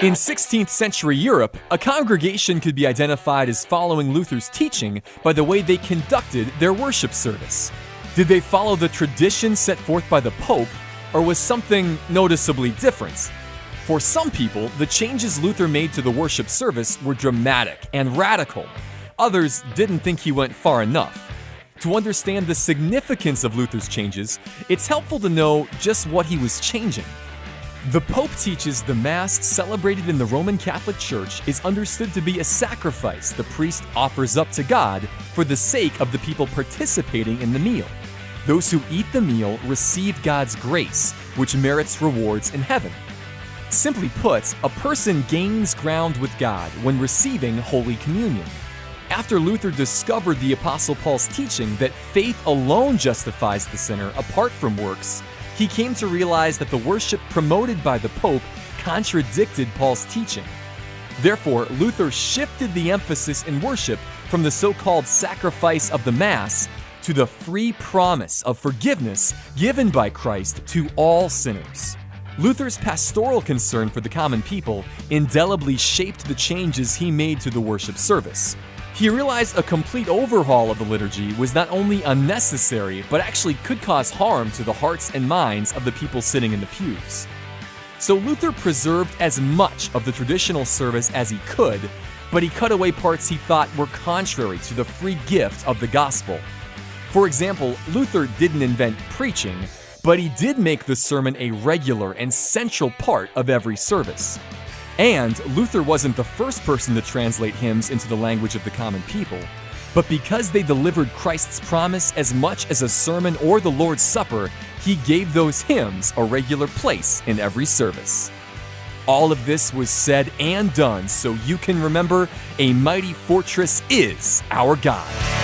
In 16th century Europe, a congregation could be identified as following Luther's teaching by the way they conducted their worship service. Did they follow the tradition set forth by the Pope, or was something noticeably different? For some people, the changes Luther made to the worship service were dramatic and radical. Others didn't think he went far enough. To understand the significance of Luther's changes, it's helpful to know just what he was changing. The Pope teaches the Mass celebrated in the Roman Catholic Church is understood to be a sacrifice the priest offers up to God for the sake of the people participating in the meal. Those who eat the meal receive God's grace, which merits rewards in heaven. Simply put, a person gains ground with God when receiving Holy Communion. After Luther discovered the Apostle Paul's teaching that faith alone justifies the sinner apart from works, he came to realize that the worship promoted by the Pope contradicted Paul's teaching. Therefore, Luther shifted the emphasis in worship from the so-called sacrifice of the Mass to the free promise of forgiveness given by Christ to all sinners. Luther's pastoral concern for the common people indelibly shaped the changes he made to the worship service. He realized a complete overhaul of the liturgy was not only unnecessary, but actually could cause harm to the hearts and minds of the people sitting in the pews. So Luther preserved as much of the traditional service as he could, but he cut away parts he thought were contrary to the free gift of the gospel. For example, Luther didn't invent preaching, but he did make the sermon a regular and central part of every service. And Luther wasn't the first person to translate hymns into the language of the common people, but because they delivered Christ's promise as much as a sermon or the Lord's Supper, he gave those hymns a regular place in every service. All of this was said and done so you can remember a mighty fortress is our God.